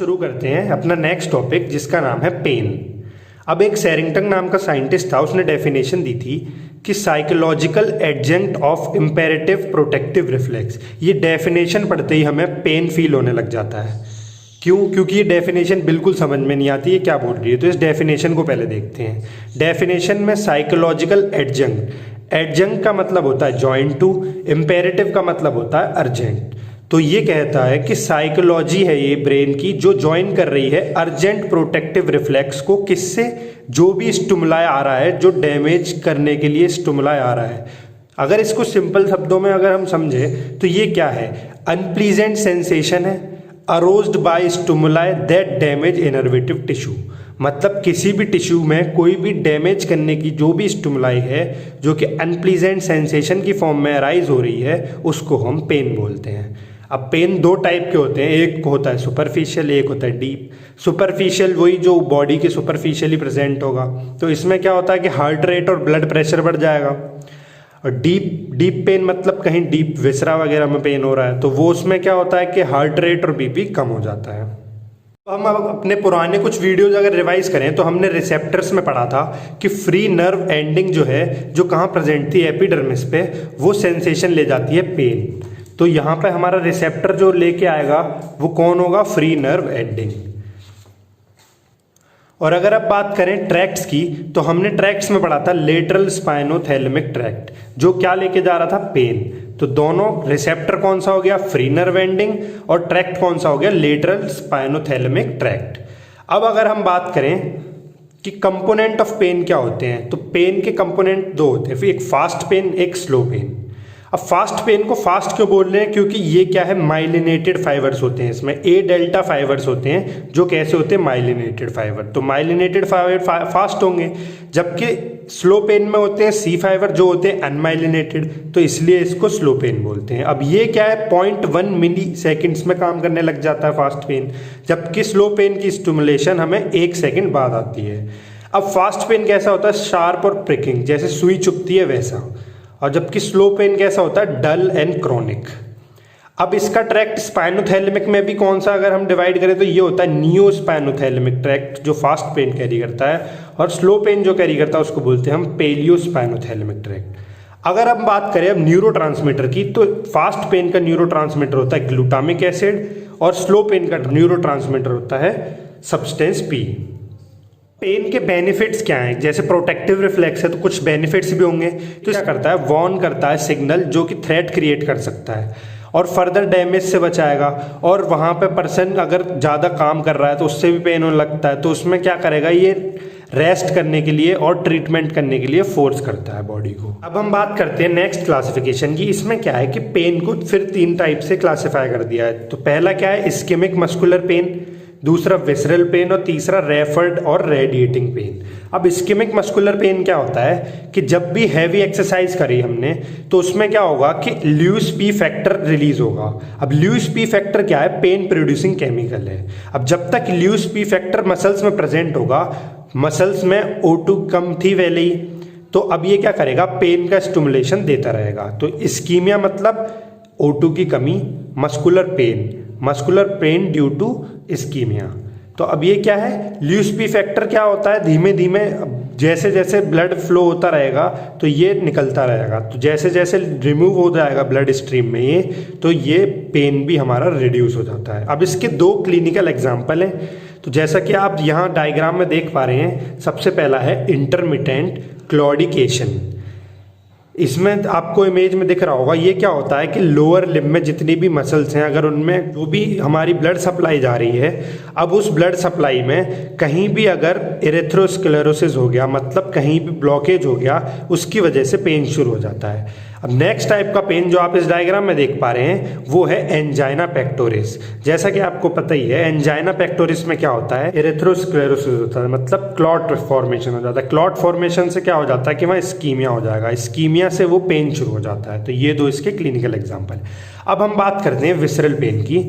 शुरू करते हैं अपना नेक्स्ट टॉपिक जिसका नाम है पेन। अब एक सैरिंगटन नाम का साइंटिस्ट था, उसने डेफिनेशन दी थी कि psychological adjunct of imperative protective reflex. ये डेफिनेशन पढ़ते ही हमें पेन फील होने लग जाता है। क्यों? क्योंकि ये डेफिनेशन बिल्कुल समझ में नहीं आती है क्या बोल रही है। तो इस डेफिनेशन को पहले देखते हैं। डेफिनेशन में साइकोलॉजिकल एडजंक्ट, एडजंक्ट का मतलब होता है जॉइंट टू, इम्पेरेटिव का मतलब होता है अर्जेंट। तो ये कहता है कि साइकोलॉजी है ये ब्रेन की जो ज्वाइन कर रही है अर्जेंट प्रोटेक्टिव रिफ्लेक्स को। किससे? जो भी स्टिमुलाई आ रहा है, जो डैमेज करने के लिए स्टिमुलाई आ रहा है। अगर इसको सिंपल शब्दों में अगर हम समझे तो ये क्या है? अनप्लीजेंट सेंसेशन है aroused by stimuli that damage innervated tissue. मतलब किसी भी टिश्यू में कोई भी डैमेज करने की जो भी स्टिमुलाई है जो कि अनप्लीजेंट सेंसेशन की फॉर्म में अराइज हो रही है, उसको हम पेन बोलते हैं। अब पेन दो टाइप के होते हैं, एक होता है सुपरफिशियल, एक होता है डीप। सुपरफिशियल वही जो बॉडी के सुपरफिशियली प्रेजेंट होगा। तो इसमें क्या होता है कि हार्ट रेट और ब्लड प्रेशर बढ़ जाएगा। और डीप पेन मतलब कहीं डीप विसरा वगैरह में पेन हो रहा है, तो वो उसमें क्या होता है कि हार्ट रेट और बीपी कम हो जाता है। हम अब अपने पुराने कुछ वीडियोज अगर रिवाइज करें तो हमने रिसेप्टर्स में पढ़ा था कि फ्री नर्व एंडिंग जो है, जो कहाँ प्रेजेंट थी एपिडर्मिस पे, वो सेंसेशन ले जाती है पेन। तो यहाँ पे हमारा रिसेप्टर जो लेके आएगा वो कौन होगा? Free nerve ending. और अगर आप बात करें ट्रैक्ट्स की, तो हमने ट्रैक्ट्स में पढ़ा था लेटरल स्पाइनोथैलेमिक ट्रैक्ट, जो क्या लेके जा रहा था? पेन। तो दोनों रिसेप्टर कौन सा हो गया? Free nerve ending. और ट्रैक्ट कौन सा हो गया? Lateral spinothalamic tract. अब अगर हम बात करें कि कंपोनेंट ऑफ पेन क्या होते हैं, तो पेन के कंपोनेंट दो होते हैं, फिर एक फास्ट पेन, एक स्लो पेन। अब फास्ट पेन को फास्ट क्यों बोल रहे हैं? क्योंकि ये क्या है? माइलिनेटेड फाइबर्स होते हैं, इसमें ए डेल्टा फाइबर्स होते हैं जो कैसे होते हैं? Myelinated fibre. तो माइलिनेटेड फाइबर फास्ट होंगे, जबकि स्लो पेन में होते हैं सी फाइबर जो होते हैं अनमाइलिनेटेड, तो इसलिए इसको स्लो पेन बोलते हैं। अब ये क्या है? 0.1 मिली सेकेंड्स में काम करने लग जाता है फास्ट पेन, जबकि स्लो पेन की स्टिमुलेशन हमें 1 सेकेंड बाद आती है। अब फास्ट पेन कैसा होता है? शार्प और प्रिकिंग, जैसे सुई चुभती है वैसा। और जबकि स्लो पेन कैसा होता है? Dull and chronic. अब इसका ट्रैक्ट स्पाइनोथैलेमिक में भी कौन सा अगर हम डिवाइड करें तो ये होता है नियो स्पाइनोथैलेमिक ट्रैक्ट, जो फास्ट पेन कैरी करता है, और स्लो पेन जो कैरी करता है उसको बोलते हैं हम पेलियो स्पाइनोथैलेमिक ट्रैक्ट। अगर हम बात करें अब न्यूरोट्रांसमीटर की, तो फास्ट पेन का न्यूरोट्रांसमीटर होता है ग्लूटामिक एसिड, और स्लो पेन का न्यूरोट्रांसमीटर होता है सब्सटेंस पी। पेन के बेनिफिट्स क्या हैं? जैसे प्रोटेक्टिव रिफ्लेक्स है तो कुछ बेनिफिट्स भी होंगे। तो क्या करता है? वार्न करता है सिग्नल जो कि थ्रेट क्रिएट कर सकता है और फर्दर डैमेज से बचाएगा। और वहाँ पे पर्सन अगर ज़्यादा काम कर रहा है तो उससे भी पेन होने लगता है, तो उसमें क्या करेगा? ये रेस्ट करने के लिए और ट्रीटमेंट करने के लिए फोर्स करता है बॉडी को। अब हम बात करते हैं नेक्स्ट क्लासिफिकेशन की। इसमें क्या है कि पेन को फिर 3 टाइप से क्लासीफाई कर दिया है। तो पहला क्या है? इस्केमिक मस्कुलर पेन, दूसरा विसरल पेन, और तीसरा रेफर्ड और रेडिएटिंग पेन। अब इस्केमिक मस्कुलर पेन क्या होता है कि जब भी हैवी एक्सरसाइज करी हमने तो उसमें क्या होगा कि ल्यूइस पी फैक्टर रिलीज होगा। अब ल्यूइस पी फैक्टर क्या है? पेन प्रोड्यूसिंग केमिकल है। अब जब तक ल्यूइस पी फैक्टर मसल्स में प्रेजेंट होगा, मसल्स में O2 कम थी वैली, तो अब ये क्या करेगा? पेन का स्टिमुलेशन देता रहेगा। तो इस्कीमिया मतलब O2 की कमी, muscular pain due to ischemia. तो अब ये क्या है? ल्यूइस पी फैक्टर क्या होता है? धीमे धीमे जैसे जैसे ब्लड फ्लो होता रहेगा तो ये निकलता रहेगा, तो जैसे जैसे रिमूव हो जाएगा ब्लड स्ट्रीम में ये, तो ये पेन भी हमारा रिड्यूस हो जाता है। अब इसके 2 क्लिनिकल एग्जाम्पल हैं। तो जैसा कि आप यहाँ डायग्राम में देख पा रहे हैं, सबसे पहला है इंटरमिटेंट क्लॉडिकेशन। इसमें आपको इमेज में दिख रहा होगा, ये क्या होता है कि लोअर लिम्ब में जितनी भी मसल्स हैं, अगर उनमें जो भी हमारी ब्लड सप्लाई जा रही है, अब उस ब्लड सप्लाई में कहीं भी अगर एरिथ्रोस्क्लेरोसिस हो गया, मतलब कहीं भी ब्लॉकेज हो गया, उसकी वजह से पेन शुरू हो जाता है। अब नेक्स्ट टाइप का पेन जो आप इस डायग्राम में देख पा रहे हैं वो है एंजाइना पेक्टोरिस। जैसा कि आपको पता ही है, एंजाइना पेक्टोरिस में क्या होता है? एरिथ्रोस्क्लेरोसिस होता है, मतलब क्लॉट फॉर्मेशन हो जाता है। क्लॉट फॉर्मेशन से क्या हो जाता है कि वहाँ इस्कीमिया हो जाएगा, इस्कीमिया से वो पेन शुरू हो जाता है। तो ये 2 इसके क्लिनिकल एग्जाम्पल। अब हम बात करते हैं विसरल पेन की।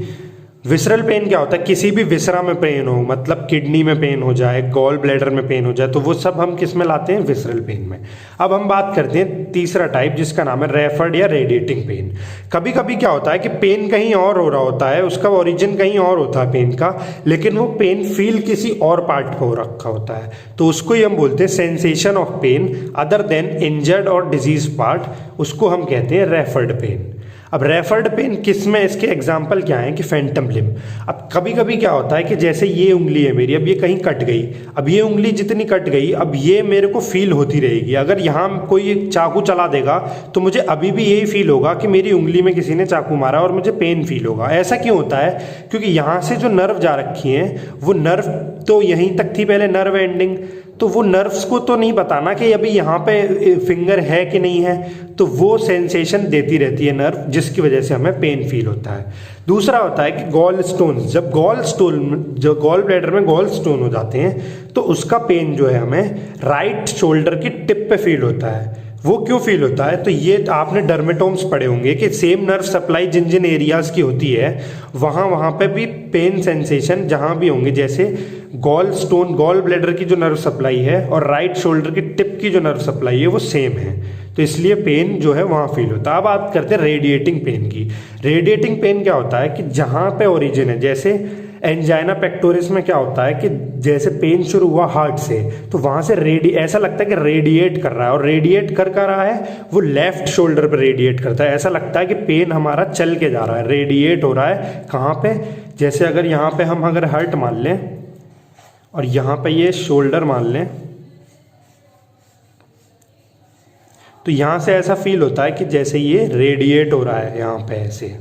विसरल पेन क्या होता है, किसी भी विसरा में पेन हो, मतलब किडनी में पेन हो जाए, गॉल ब्लैडर में पेन हो जाए, तो वो सब हम किस में लाते हैं, विसरल पेन में। अब हम बात करते हैं तीसरा टाइप जिसका नाम है रेफर्ड या रेडिएटिंग पेन। कभी कभी क्या होता है कि पेन कहीं और हो रहा होता है, उसका ओरिजिन कहीं और होता है पेन का, लेकिन वो पेन फील किसी और पार्ट पे हो रखा होता है, तो उसको ही हम बोलते हैं sensation of pain other than injured और डिजीज पार्ट, उसको हम कहते हैं रेफर्ड पेन। अब रेफर्ड पेन किस में, इसके एग्जाम्पल क्या है कि फैंटम लिम्ब। अब कभी कभी क्या होता है कि जैसे ये उंगली है मेरी, अब ये कहीं कट गई, अब ये उंगली जितनी कट गई, अब ये मेरे को फील होती रहेगी। अगर यहाँ कोई चाकू चला देगा तो मुझे अभी भी यही फील होगा कि मेरी उंगली में किसी ने चाकू मारा और मुझे पेन फील होगा। ऐसा क्यों होता है, क्योंकि यहाँ से जो नर्व जा रखी हैं वो नर्व तो यहीं तक थी पहले, नर्व एंडिंग, तो वो नर्व्स को तो नहीं बताना कि अभी यहाँ पे फिंगर है कि नहीं है, तो वो सेंसेशन देती रहती है नर्व, जिसकी वजह से हमें पेन फील होता है। दूसरा होता है कि गॉल स्टोन, जब जो गॉल ब्लैडर में गॉल स्टोन हो जाते हैं तो उसका पेन जो है हमें राइट शोल्डर की टिप पे फील होता है। वो क्यों फील होता है, तो ये आपने डर्मेटोम्स पढ़े होंगे कि सेम नर्व सप्लाई जिन जिन एरियाज की होती है वहाँ पे भी पेन सेंसेशन जहाँ भी होंगे, जैसे गॉल स्टोन, गॉल ब्लैडर की जो नर्व सप्लाई है और राइट शोल्डर की टिप की जो नर्व सप्लाई है वो सेम है, तो इसलिए पेन जो है वहाँ फील होता है। अब बात करते हैं रेडिएटिंग पेन की। रेडिएटिंग पेन क्या होता है कि जहाँ पे ओरिजिन है, जैसे एंजाइना पेक्टोरिस में क्या होता है कि जैसे पेन शुरू हुआ हार्ट से, तो वहाँ से ऐसा लगता है कि रेडिएट कर रहा है, और रेडिएट कर रहा है वो लेफ्ट शोल्डर पर रेडिएट करता है। ऐसा लगता है कि पेन हमारा चल के जा रहा है, रेडिएट हो रहा है। कहाँ पे, जैसे अगर यहाँ पे हम अगर हार्ट मान लें और यहाँ पे ये शोल्डर मान लें, तो यहाँ से ऐसा फील होता है कि जैसे ये रेडिएट हो रहा है यहाँ पे ऐसे।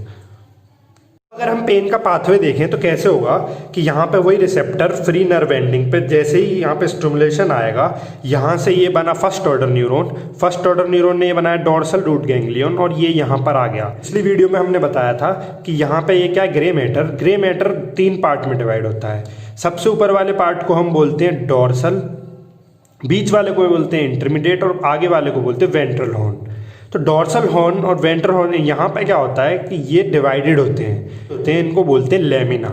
अगर हम पेन का पाथवे देखें तो कैसे होगा कि यहाँ पे वही रिसेप्टर फ्री नर्व एंडिंग पे जैसे ही यहाँ पे स्टिमुलेशन आएगा, यहाँ से ये बना फर्स्ट ऑर्डर न्यूरॉन ने ये बनाया डोर्सल रूट गैंग्लियन, और ये यहाँ पर आ गया। पिछली वीडियो में हमने बताया था कि यहाँ पे ये क्या है, ग्रे मैटर 3 पार्ट में डिवाइड होता है। सबसे ऊपर वाले पार्ट को हम बोलते हैं डोर्सल, बीच वाले को बोलते हैं इंटरमीडिएट, और आगे वाले को बोलते हैं वेंट्रल हॉर्न। तो डोर्सल हॉर्न और वेंट्रल हॉर्न यहाँ पे क्या होता है कि ये डिवाइडेड होते हैं, इनको बोलते हैं लेमिना।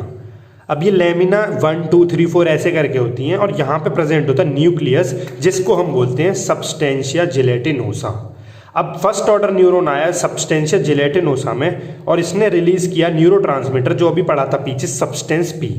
अब ये लेमिना 1 2 3 4 ऐसे करके होती हैं, और यहाँ पे प्रेजेंट होता है न्यूक्लियस, जिसको हम बोलते हैं सबस्टेंशिया जिलेटिनोसा। अब फर्स्ट ऑर्डर न्यूरॉन आया सबस्टेंशिया जिलेटिनोसा में, और इसने रिलीज किया न्यूरोट्रांसमीटर जो अभी पढ़ा था पीछे, सब्सटेंस पी।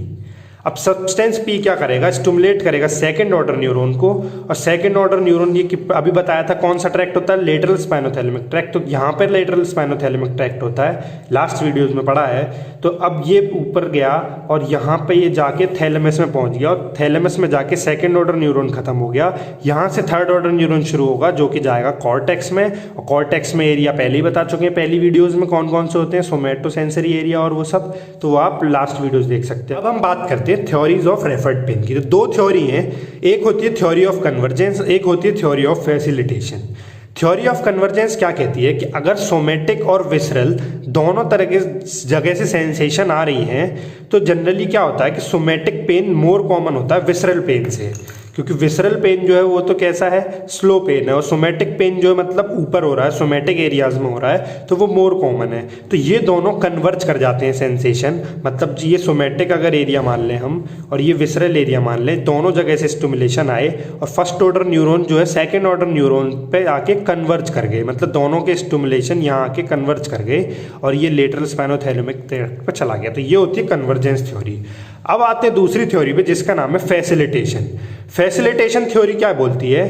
अब सब्सटेंस पी क्या करेगा, स्टिमुलेट करेगा सेकंड ऑर्डर न्यूरॉन को, और सेकंड ऑर्डर न्यूरॉन ये अभी बताया था कौन सा ट्रैक्ट होता है, लेटरल स्पाइनोथैलेमिक ट्रैक्ट। तो यहाँ पर लेटरल स्पाइनोथैलेमिक ट्रैक्ट होता है, लास्ट वीडियोस में पढ़ा है। तो अब ये ऊपर गया और यहाँ पे ये जाके थैलेमस में पहुंच गया, और थैलेमस में जाके सेकंड ऑर्डर न्यूरॉन खत्म हो गया। यहाँ से थर्ड ऑर्डर न्यूरॉन शुरू होगा जो कि जाएगा कॉर्टेक्स में, और कॉर्टेक्स में एरिया पहले ही बता चुके हैं पहली वीडियोज में कौन कौन से होते हैं, सोमैटोसेंसरी एरिया और वो सब, तो आप लास्ट वीडियोज देख सकते हैं। अब हम बात करते हैं थ्योरीज ऑफ रेफर्ड पेन की। तो 2 थ्योरी हैं, एक होती है थ्योरी ऑफ कन्वर्जेंस, एक होती है theory of facilitation. Theory of convergence क्या कहती है कि अगर सोमेटिक और विसरल दोनों तरह के जगह से सेंसेशन आ रही हैं, तो जनरली क्या होता है कि सोमेटिक पेन मोर कॉमन होता है विसरल पेन से, क्योंकि विसरल पेन जो है वो तो कैसा है, स्लो पेन है, और सोमेटिक पेन जो है मतलब ऊपर हो रहा है, सोमेटिक एरियाज में हो रहा है, तो वो मोर कॉमन है। तो ये दोनों कन्वर्ज कर जाते हैं सेंसेशन, मतलब ये सोमेटिक अगर एरिया मान लें हम और ये विसरल एरिया मान लें, दोनों जगह से स्टिमुलेशन आए और फर्स्ट ऑर्डर न्यूरॉन जो है सेकेंड ऑर्डर न्यूरॉन पे आके कन्वर्ज कर गए, मतलब दोनों के स्टिमुलेशन यहाँ आके कन्वर्ज कर गए और ये लेटरल स्पाइनोथैलेमिक ट्रैक्ट पे चला गया। तो ये होती है कन्वर्जेंस थ्योरी। अब आते हैं दूसरी थ्योरी पे जिसका नाम है फैसिलिटेशन। फैसिलिटेशन थ्योरी क्या बोलती है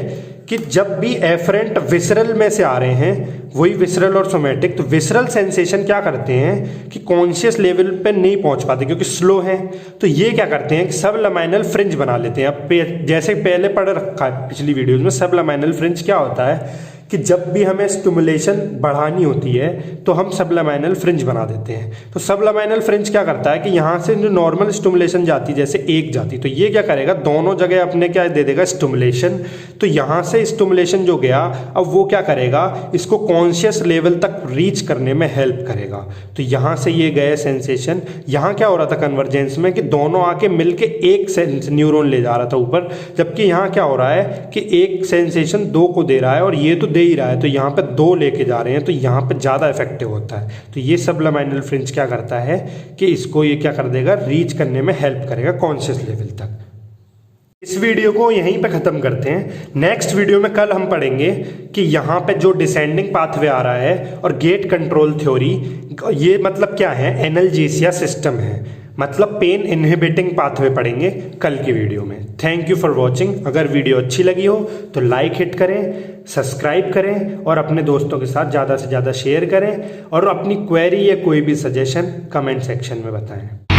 कि जब भी एफरेंट विसरल में से आ रहे हैं, वही विसरल और सोमेटिक, तो विसरल सेंसेशन क्या करते हैं कि कॉन्शियस लेवल पे नहीं पहुंच पाते क्योंकि स्लो हैं, तो ये क्या करते हैं कि सब लमाइनल फ्रिंज बना लेते हैं। अब जैसे पहले पढ़ रखा है पिछली वीडियोज में, सब लमाइनल फ्रिंज क्या होता है कि जब भी हमें स्टिमुलेशन बढ़ानी होती है तो हम सबलमाइनल फ्रिंज बना देते हैं। तो सबलमाइनल फ्रिंज क्या करता है कि यहाँ से जो नॉर्मल स्टिमुलेशन जाती जैसे एक जाती, तो ये क्या करेगा, दोनों जगह अपने क्या दे देगा, स्टिमुलेशन। तो यहाँ से स्टिमुलेशन जो गया, अब वो क्या करेगा, इसको कॉन्शियस लेवल तक रीच करने में हेल्प करेगा। तो यहाँ से ये गए सेंसेशन, यहाँ क्या हो रहा था कन्वर्जेंस में कि दोनों आके मिलके एक न्यूरॉन ले जा रहा था ऊपर, जबकि यहाँ क्या हो रहा है कि एक सेंसेशन 2 को दे रहा है और ये तो दे ही रहा है तो यहाँ पे 2 लेके जा रहे हैं तो यहाँ पे ज़्यादा इफेक्टिव होता है। तो ये सबलमाइनल फ्रिंज क्या करता है कि इसको ये क्या कर देगा, रीच करने में हेल्प करेगा कॉन्शियस लेवल तक। इस वीडियो को यहीं पे ख़त्म करते हैं। नेक्स्ट वीडियो में कल हम पढ़ेंगे कि यहाँ पे जो डिसेंडिंग पाथवे आ रहा है और गेट कंट्रोल थ्योरी, ये मतलब क्या है, एनाल्जेसिया सिस्टम है, मतलब पेन इनहिबिटिंग पाथवे पढ़ेंगे कल की वीडियो में। Thank you for watching. अगर वीडियो अच्छी लगी हो तो लाइक हिट करें, सब्सक्राइब करें और अपने दोस्तों के साथ ज़्यादा से ज़्यादा शेयर करें और अपनी क्वेरी या कोई भी सजेशन कमेंट सेक्शन में बताएं।